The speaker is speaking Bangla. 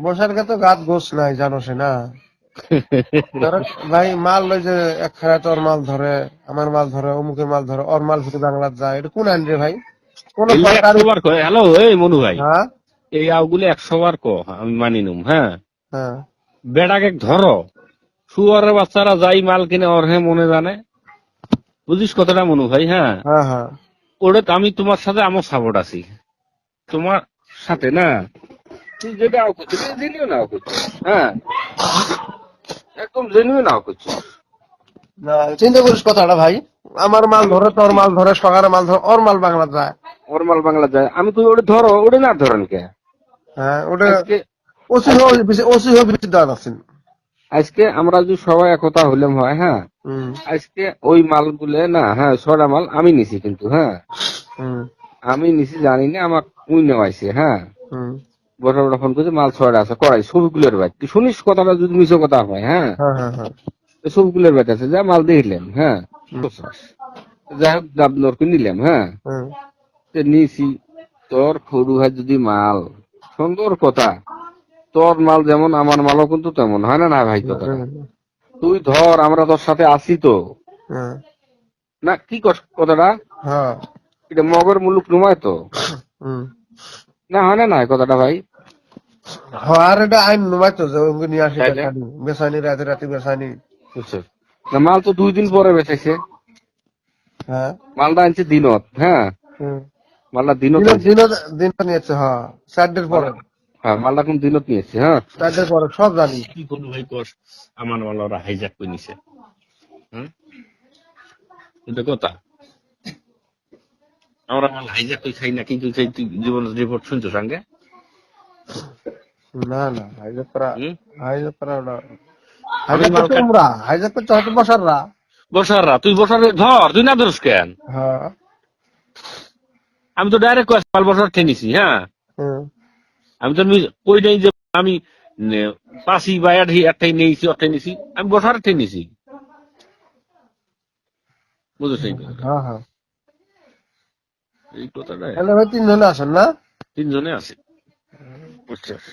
বসার তো গাত গোছ নাই জানোস না। ধরো ভাই মাল লই যে এক খায়া তোর মাল ধরে, আমার মাল ধরে, অমুকের মাল ধরে, ওর মাল ফিরে বাংলার যায়, এটা কোন আইন রে ভাই? কোন এগুলো সরকারি? 100 বার কয়। হ্যালো এই মনু ভাই, হ্যাঁ এই আউগুলো 100 বার আমি মানি নুম। হ্যাঁ, হ্যাঁ বেড়াকে ধরো, শুয়ারের বাচ্চারা যাই মাল কিনে ওর হে মনে জানে। বুঝিস কথাটা মনু ভাই? হ্যাঁ, হ্যাঁ হ্যাঁ ওটা তো আমি তোমার সাথে আমার সাপোর্ট আছি, তোমার সাথে না। তুই যেটা আও করছিস জেনুইন নাও করছিস। হ্যাঁ, একদম জেনুইন নাও করছিস। না চিন্তা করিস কথাটা ভাই। আমার মাল আমি ধরে, তোর মাল ধরে, সকারে মাল ধরে, ওর মাল বাংলা যায়। ওর মাল বাংলা যায়, আমি তুই ওটা ধরো, ওটা না ধরেন কে? হ্যাঁ ওটা আজকে ওসি হোক, আজকে ওসি হোক বেশি দেওয়া আছেন। আজকে আমরা যদি সবাই একতা হইলাম হয়, হ্যাঁ, হুম আজকে ওই মালগুলো না, হ্যাঁ, ছড়া মাল আমি নিছি কিন্তু। হ্যাঁ, হুম আমি নিছি জানি না, আমার কুই নেওয়াইছে। হ্যাঁ, হুম বড় বড় ফোন করছে মাল ছড়া আছে করাই ছবিগুলোর বাইক, তুই শুনিস কথাটা যদি মিশো কথা হয়। হ্যাঁ, হ্যাঁ হ্যাঁ হ্যাঁ ছবিগুলোর বাইক আছে, যা মাল দেখলেন। হ্যাঁ, হুম বুঝছস? যাই হোক দাবনরকে নিলাম। হ্যাঁ, হুম তে নিছি, তোর খরু হয় যদি মাল, সুন্দর কথা, তোর মাল যেমন আমার মালও কিন্তু তেমন হয় না। না ভাই কথাটা হুম তুই ধর, আমরা তোর সাথে আছি তো। হুম না কি কস কথাটা? হ্যাঁ এটা মগর মুলুক নয় তো? হুম না হয় না কথাটা ভাই? হ্যাঁ, আর এটা আইন নয় তো যে ওকে নিয়ে আসি তাইলে বেসানি বেসানি, রাতে রাতে বেসানি। বুঝছো না, মাল তো 2 দিন পরে বেঁচেছে। হ্যাঁ মালটা আনছে দিনত। হ্যাঁ, হুম মালটা দিনত দিন আনছে। দিন দিন নিয়েছে, হ্যাঁ 4 দিন পরে, মালটা, হ্যাঁ, মালটা কোন দিনত নিয়েছে। হ্যাঁ, 4 দিন পরে সব জানি। কি করবো ভাই কস, আমার মাল ওরা হাইজ্যাক করে নিছে। হ্যাঁ, এটা কথা, আমরা মাল হাইজ্যাক করে খাই না, কিন্তু তুই জীবন রিপোর্ট শুনছো সঙ্গে? না না হাইজাকরা, হম, হাইজাকরা ওটা আমি হাইজাক মাল করতে কাট তোমরা, হাইজাক করতে হয়তো বসাররা। বসাররা, তুই বসারে ধর, তুই না ধরস কেন? হ্যাঁ আমি তো ডাইরেক্ট মাল বসার ঠেনিছি। হ্যাঁ, হুম আমি তো কই নাই যে আমি পাশি বা একটাই নিয়েছি, অর্থাই নিছি, আমি বসার ঠেনিছি। বুঝেছ এই কথাটা? হ্যাঁ হ্যাঁ এই কথাটাই তাহলে ভাই 3 জনে আসেন না? 3 জনে আছে, বুঝছিস?